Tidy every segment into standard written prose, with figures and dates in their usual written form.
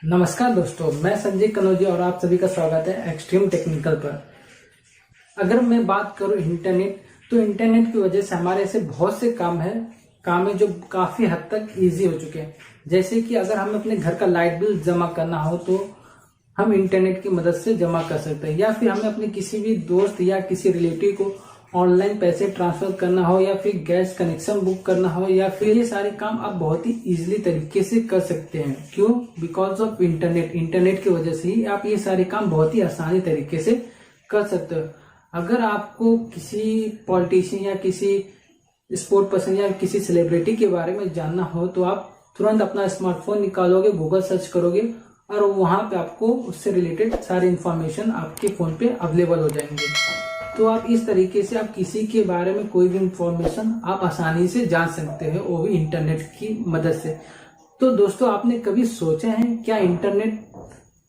नमस्कार दोस्तों, मैं संजय कनौजी और आप सभी का स्वागत है एक्सट्रीम टेक्निकल पर। अगर मैं बात करूं इंटरनेट, तो इंटरनेट की वजह से हमारे ऐसे बहुत से काम है जो काफी हद तक इजी हो चुके हैं। जैसे कि अगर हमें अपने घर का लाइट बिल जमा करना हो तो हम इंटरनेट की मदद से जमा कर सकते हैं, या फिर हमें अपने किसी भी दोस्त या किसी रिलेटिव को ऑनलाइन पैसे ट्रांसफर करना हो, या फिर गैस कनेक्शन बुक करना हो, या फिर ये सारे काम आप बहुत ही इजीली तरीके से कर सकते हैं। क्यों? बिकॉज ऑफ इंटरनेट की वजह से ही आप ये सारे काम बहुत ही आसानी तरीके से कर सकते हो। अगर आपको किसी पॉलिटिशियन या किसी स्पोर्ट पर्सन या किसी सेलिब्रिटी के बारे में जानना हो तो आप तुरंत अपना स्मार्टफोन निकालोगे, गूगल सर्च करोगे और वहां पे आपको उससे रिलेटेड सारे इंफॉर्मेशन आपके फोन पे अवेलेबल हो जाएंगे। तो आप इस तरीके से आप किसी के बारे में कोई भी इंफॉर्मेशन आप आसानी से जान सकते हो, वो भी इंटरनेट की मदद से। तो दोस्तों, आपने कभी सोचा है क्या इंटरनेट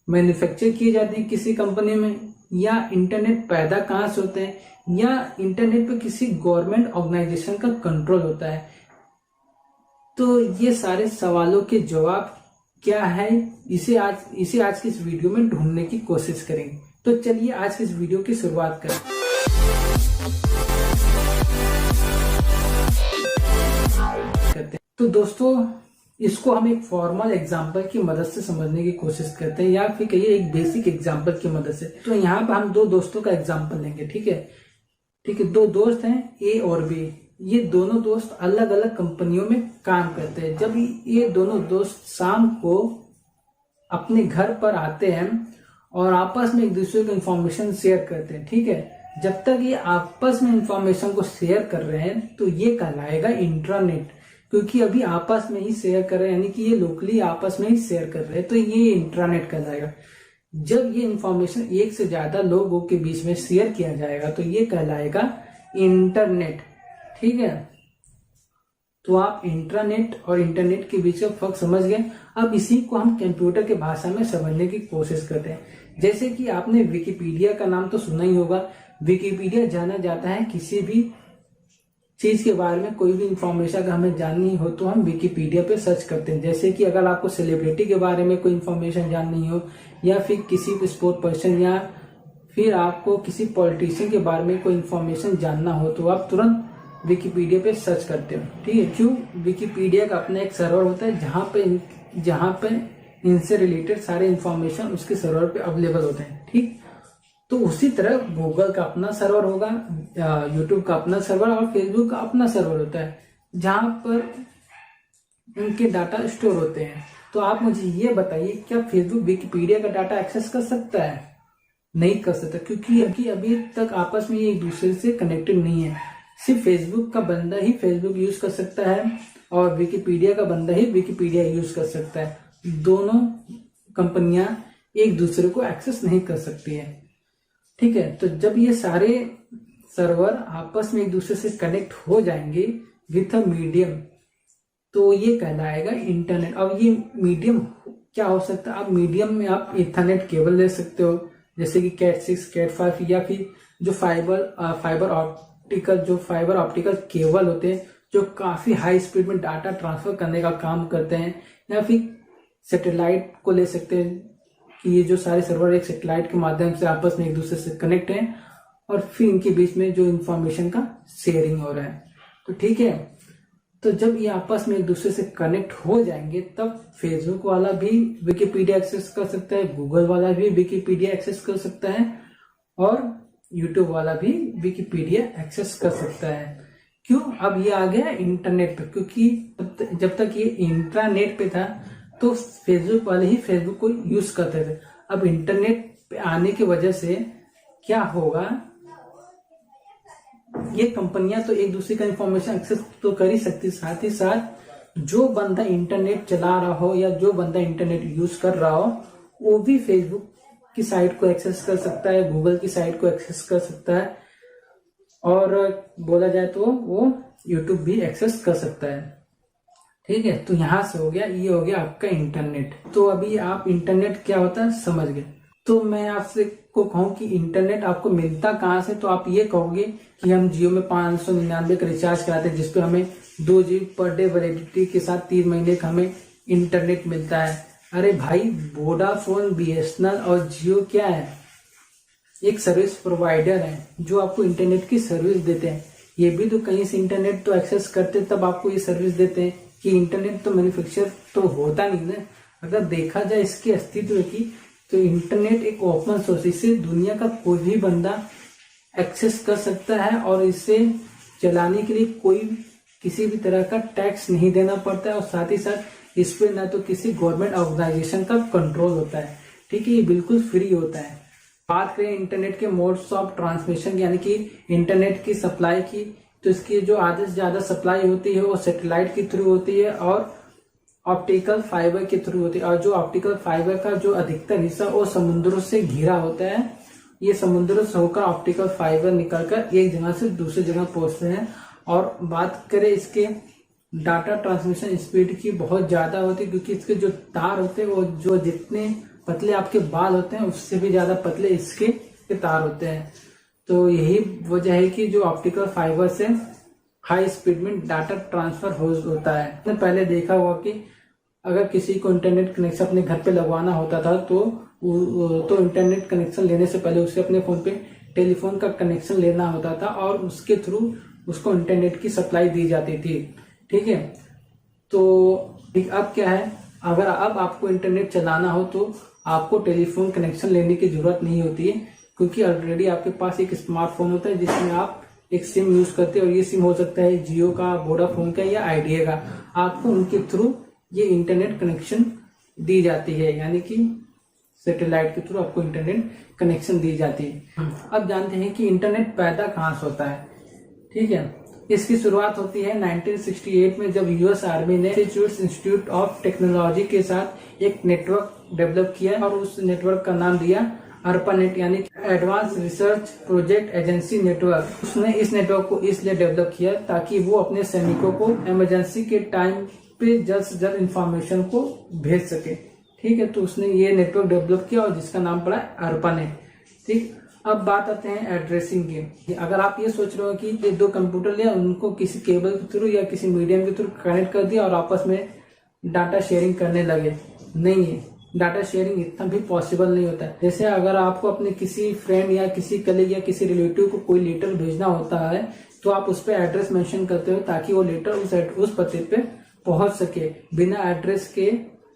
मैन्युफैक्चर किए जाते हैं किसी कंपनी में, या इंटरनेट पैदा कहाँ से होते हैं, या इंटरनेट पे किसी गवर्नमेंट ऑर्गेनाइजेशन का कंट्रोल होता है? तो ये सारे सवालों के जवाब क्या है, इसे आज की इस वीडियो में ढूंढने की कोशिश करेंगे। तो चलिए आज की इस वीडियो की शुरुआत करें। तो दोस्तों, इसको हम एक फॉर्मल एग्जांपल की मदद से समझने की कोशिश करते हैं, या फिर कहिए एक बेसिक एग्जांपल की मदद से। तो यहाँ पर हम दो दोस्तों का एग्जांपल लेंगे। ठीक है, दो दोस्त हैं ए और बी। ये दोनों दोस्त अलग अलग कंपनियों में काम करते हैं। जब ये दोनों दोस्त शाम को अपने घर पर आते हैं और आपस में एक दूसरे को इंफॉर्मेशन शेयर करते हैं। ठीक है, जब तक ये आपस में इंफॉर्मेशन को शेयर कर रहे हैं तो ये कहलाएगा इंट्रानेट, क्योंकि अभी आपस में ही शेयर कर रहे हैं, यानी कि ये लोकली आपस में ही शेयर कर रहे हैं, तो ये इंट्रानेट कहलाएगा। जब ये इंफॉर्मेशन एक से ज्यादा लोगों के बीच में शेयर किया जाएगा तो ये कहलाएगा इंटरनेट। ठीक है, तो आप इंट्रानेट और इंटरनेट के बीच का फर्क समझ गए। अब इसी को हम कंप्यूटर के भाषा में समझने की कोशिश करते हैं। जैसे कि आपने विकिपीडिया का नाम तो सुना ही होगा। विकिपीडिया जाना जाता है किसी भी चीज के बारे में, कोई भी इंफॉर्मेशन अगर हमें जाननी हो तो हम विकिपीडिया पे सर्च करते हैं। जैसे कि अगर आपको सेलिब्रिटी के बारे में कोई इंफॉर्मेशन जाननी हो, या फिर किसी स्पोर्ट पर्सन, या फिर आपको किसी पॉलिटिशियन के बारे में कोई इंफॉर्मेशन जानना हो तो आप तुरंत विकिपीडिया पे सर्च करते हो। ठीक है, क्यों? विकिपीडिया का अपना एक सर्वर होता है जहां पे इनसे रिलेटेड सारे इंफॉर्मेशन उसके सर्वर पे अवेलेबल होते हैं। ठीक, तो उसी तरह गूगल का अपना सर्वर होगा, यूट्यूब का अपना सर्वर और फेसबुक का अपना सर्वर होता है, जहां पर उनके डाटा स्टोर होते हैं। तो आप मुझे ये बताइए, क्या फेसबुक विकिपीडिया का डाटा एक्सेस कर सकता है? नहीं कर सकता, क्योंकि अभी तक आपस में ये एक दूसरे से कनेक्टेड नहीं है। सिर्फ फेसबुक का बंदा ही फेसबुक यूज कर सकता है और विकिपीडिया का बंदा ही विकिपीडिया यूज कर सकता है। दोनों कंपनियां एक दूसरे को एक्सेस नहीं कर सकती है। ठीक है, तो जब ये सारे सर्वर आपस में एक दूसरे से कनेक्ट हो जाएंगे विथ अ मीडियम, तो ये कहलाएगा इंटरनेट। अब ये मीडियम क्या हो सकता है? अब मीडियम में आप इथरनेट केबल ले सकते हो, जैसे कि कैट 6, कैट 5, या फिर जो फाइबर ऑप्टिकल केबल होते हैं जो काफी हाई स्पीड में डाटा ट्रांसफर करने का काम करते हैं, या फिर सैटेलाइट को ले सकते हैं कि ये जो सारे सर्वर एक सैटेलाइट के माध्यम से आपस में एक दूसरे से कनेक्ट हैं और फिर इनके बीच में जो इंफॉर्मेशन का शेयरिंग हो रहा है। तो ठीक है, तो जब ये आपस में एक दूसरे से कनेक्ट हो जाएंगे तब फेसबुक वाला भी विकिपीडिया एक्सेस कर सकता है, गूगल वाला भी विकिपीडिया एक्सेस कर सकता है, और यूट्यूब वाला भी विकिपीडिया एक्सेस कर सकता है। क्यों? अब ये आ गया इंटरनेट पे, क्योंकि जब तक ये इंट्रानेट पे था तो फेसबुक वाले ही फेसबुक को यूज करते थे। अब इंटरनेट पे आने की वजह से क्या होगा, ये कंपनियां तो एक दूसरे का इंफॉर्मेशन एक्सेस तो कर ही सकती, साथ ही साथ जो बंदा इंटरनेट चला रहा हो या जो बंदा इंटरनेट यूज कर रहा हो वो भी फेसबुक की साइट को एक्सेस कर सकता है, गूगल की साइट को एक्सेस कर सकता है, और बोला जाए तो वो यूट्यूब भी एक्सेस कर सकता है। ठीक है, तो यहां से ये हो गया आपका इंटरनेट। तो अभी आप इंटरनेट क्या होता है समझ गए। तो मैं आपसे को कहूं कि इंटरनेट आपको मिलता कहाँ से, तो आप ये कहोगे कि हम जियो में 599 का रिचार्ज कराते हैं, जिसपे हमें 2 GB पर डे वैलिडिटी के साथ 3 महीने का हमें इंटरनेट मिलता है। अरे भाई, वोडाफोन, बीएसएनएल और जियो क्या है? एक सर्विस प्रोवाइडर है जो आपको इंटरनेट की सर्विस देते हैं। ये भी तो कहीं से इंटरनेट तो एक्सेस करते तब आपको ये सर्विस देते हैं कि इंटरनेट तो मैन्युफैक्चर तो होता नहीं ना। अगर देखा जाए इसके अस्तित्व की, तो इंटरनेट एक ओपन सोर्स, इसे दुनिया का कोई भी बंदा एक्सेस कर सकता है और इसे चलाने के लिए कोई किसी भी तरह का टैक्स नहीं देना पड़ता है और साथ ही साथ इस पे ना तो किसी गवर्नमेंट ऑर्गेनाइजेशन का कंट्रोल होता है। ठीक है, ये बिल्कुल फ्री होता है। बात करें इंटरनेट के मोड्स ऑफ ट्रांसमिशन यानी कि इंटरनेट की सप्लाई की, तो इसकी जो आधे से ज्यादा सप्लाई होती है वो सैटेलाइट के थ्रू होती है और ऑप्टिकल फाइबर के थ्रू होती है। और जो ऑप्टिकल फाइबर का जो अधिकतर हिस्सा वो समुद्रों से घिरा होता है। ये समुद्रों से होकर ऑप्टिकल फाइबर निकलकर एक जगह से दूसरी जगह पहुंचते हैं। और बात करें इसके डाटा ट्रांसमिशन स्पीड की, बहुत ज्यादा होती है क्योंकि इसके जो तार होते हैं वो जो जितने पतले आपके बाल होते हैं उससे भी ज्यादा पतले इसके तार होते हैं। तो यही वजह है कि जो ऑप्टिकल फाइबर से हाई स्पीड में डाटा ट्रांसफर होता है। आपने पहले देखा होगा कि अगर किसी को इंटरनेट कनेक्शन अपने घर पे लगवाना होता था तो इंटरनेट कनेक्शन लेने से पहले उसे अपने फोन पे टेलीफोन का कनेक्शन लेना होता था और उसके थ्रू उसको इंटरनेट की सप्लाई दी जाती थी। ठीक है, तो अब क्या है, अगर अब आपको इंटरनेट चलाना हो तो आपको टेलीफोन कनेक्शन लेने की जरूरत नहीं होती है क्योंकि ऑलरेडी आपके पास एक स्मार्टफोन होता है जिसमें आप एक सिम यूज करते हैं और ये सिम हो सकता है जियो का, वोडाफोन का या आइडिया का। आपको उनके थ्रू ये इंटरनेट कनेक्शन दी जाती है, यानी कि सैटेलाइट के थ्रू आपको इंटरनेट कनेक्शन दी जाती है। अब जानते हैं कि इंटरनेट पैदा कहाँ से होता है। ठीक है, इसकी शुरुआत होती है 1968 में जब यूएस आर्मी ने मैसेच्यूसेट्स इंस्टीट्यूट ऑफ टेक्नोलॉजी के साथ एक नेटवर्क डेवलप किया और उस नेटवर्क का नाम दिया ARPANET यानी advance research project agency network. उसने इस नेटवर्क को इसलिए डेवलप किया ताकि वो अपने सैनिकों को इमरजेंसी के टाइम पे जल्द से जल्द इंफॉर्मेशन को भेज सके। ठीक है, तो उसने ये नेटवर्क डेवलप किया और जिसका नाम पड़ा ARPANET। ठीक, अब बात आते हैं एड्रेसिंग की। अगर आप ये सोच रहे हो कि ये दो कंप्यूटर लिया, उनको किसी केबल के थ्रू या किसी मीडियम के थ्रू कनेक्ट कर दिया और आपस में डाटा शेयरिंग करने लगे, नहीं है, डाटा शेयरिंग इतना भी पॉसिबल नहीं होता है। जैसे अगर आपको अपने किसी फ्रेंड या किसी कलीग या किसी रिलेटिव को कोई लेटर भेजना होता है तो आप उस पर एड्रेस मेंशन करते हो ताकि वो लेटर उस पते पे पहुंच सके। बिना एड्रेस के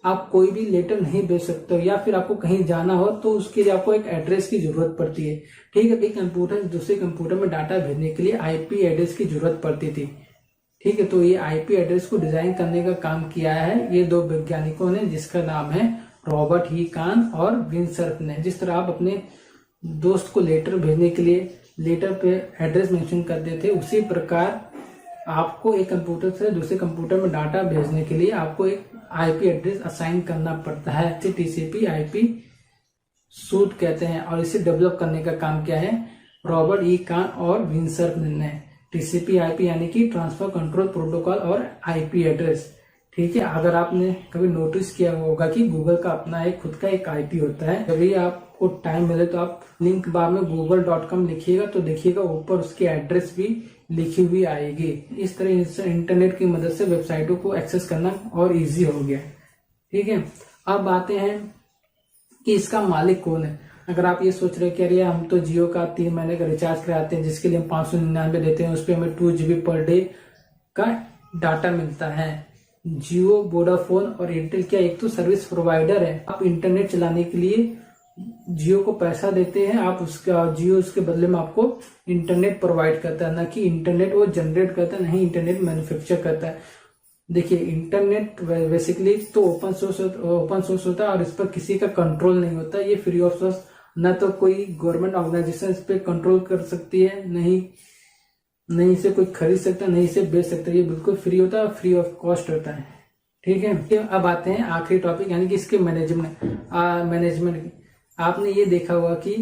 आप कोई भी लेटर नहीं भेज सकते हो, या फिर आपको कहीं जाना हो तो उसके लिए आपको एक एड्रेस की जरूरत पड़ती है। ठीक है, एक कंप्यूटर से दूसरे कंप्यूटर में डाटा भेजने के लिए आईपी एड्रेस की जरूरत पड़ती थी। ठीक है, तो ये आईपी एड्रेस को डिजाइन करने का काम किया है ये दो वैज्ञानिकों ने, जिसका नाम है रॉबर्ट ही कान और विंसर्फ ने। जिस तरह आप अपने दोस्त को लेटर भेजने के लिए लेटर पे एड्रेस मेंशन करते थे, उसी प्रकार आपको एक कंप्यूटर से दूसरे कंप्यूटर में डाटा भेजने के लिए आपको एक आईपी एड्रेस असाइन करना पड़ता है। इसे टीसीपी आईपी सूट कहते हैं और इसे डेवलप करने का काम किया है रॉबर्ट ई कान और विंसर्फ ने। टीसीपी आईपी यानी कि ट्रांसफर कंट्रोल प्रोटोकॉल और आईपी एड्रेस। ठीक है, अगर आपने कभी नोटिस किया होगा कि गूगल का अपना एक खुद का एक आईपी होता है। कभी आपको टाइम मिले तो आप लिंक बार में google.com लिखिएगा तो देखिएगा ऊपर उसकी एड्रेस भी लिखी हुई आएगी। इस तरह इंटरनेट की मदद से वेबसाइटों को एक्सेस करना और इजी हो गया। ठीक है, अब आते हैं कि इसका मालिक कौन है। अगर आप ये सोच रहे हैं कि अरे हम तो जियो का 3 महीने का रिचार्ज कराते हैं जिसके लिए हम 599 देते हैं, उस पर हमें 2 GB पर डे का डाटा मिलता है। जियो, वोडाफोन और एयरटेल क्या एक तो सर्विस प्रोवाइडर है। आप इंटरनेट चलाने के लिए जियो को पैसा देते हैं, आप उसका जियो उसके बदले में आपको इंटरनेट प्रोवाइड करता है, ना कि इंटरनेट वो जनरेट करता है, नहीं इंटरनेट मैन्युफैक्चर करता है। देखिए, इंटरनेट बेसिकली तो ओपन सोर्स होता है और इस पर किसी का कंट्रोल नहीं होता। ये फ्री ऑफ सोर्स, ना तो कोई गवर्नमेंट ऑर्गेनाइजेशन इस पे कंट्रोल कर सकती है, नहीं इसे कोई खरीद सकता, नहीं इसे बेच सकता। ये बिल्कुल फ्री होता है, फ्री ऑफ कॉस्ट होता है। ठीक है, अब आते हैं आखिरी टॉपिक यानी कि इसके मैनेजमेंट की। आपने ये देखा होगा कि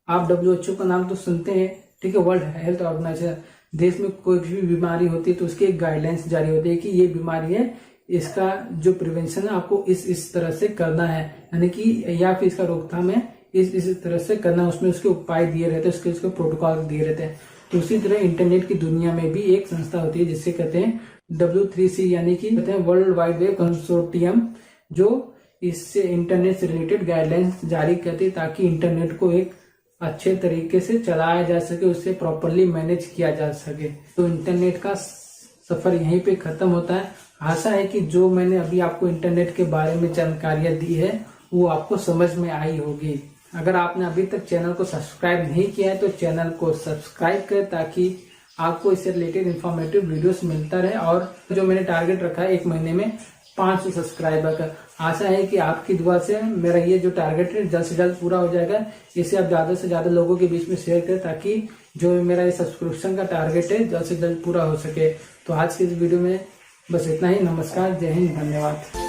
आप WHO का नाम तो सुनते हैं, ठीक है, वर्ल्ड हेल्थ ऑर्गेनाइजेशन। देश में कोई भी बीमारी होती है तो उसकी एक गाइडलाइंस जारी होती है कि ये बीमारी है, इसका जो प्रिवेंशन है आपको इस तरह से करना है, यानी कि या फिर इसका रोकथाम है इस तरह से करना। उसमें उसके उपाय दिए रहते हैं, उसके प्रोटोकॉल दिए रहते हैं। तो उसी तरह इंटरनेट की दुनिया में भी एक संस्था होती है जिसे कहते हैं W3C यानी कि कहते हैं वर्ल्ड वाइड वेब कंसोर्टियम, जो इससे इंटरनेट से रिलेटेड गाइडलाइंस जारी करती है ताकि इंटरनेट को एक अच्छे तरीके से चलाया जा सके, उससे प्रॉपरली मैनेज किया जा सके। तो इंटरनेट का सफर यहीं पे खत्म होता है। आशा है कि जो मैंने अभी आपको इंटरनेट के बारे में जानकारियां दी है वो आपको समझ में आई होगी। अगर आपने अभी तक चैनल को सब्सक्राइब नहीं किया है तो चैनल को सब्सक्राइब करें ताकि आपको इससे रिलेटेड इंफॉर्मेटिव वीडियोस मिलता रहे। और जो मैंने टारगेट रखा है 1 महीने में 500 सब्सक्राइबर का, आशा है कि आपकी दुआ से मेरा ये जो टारगेट है जल्द से जल्द पूरा हो जाएगा। इसे आप ज्यादा से ज्यादा लोगों के बीच में शेयर करें ताकि जो मेरा ये सब्सक्रिप्शन का टारगेट है जल्द से जल्द पूरा हो सके। तो आज की इस वीडियो में बस इतना ही। नमस्कार, जय हिंद, धन्यवाद।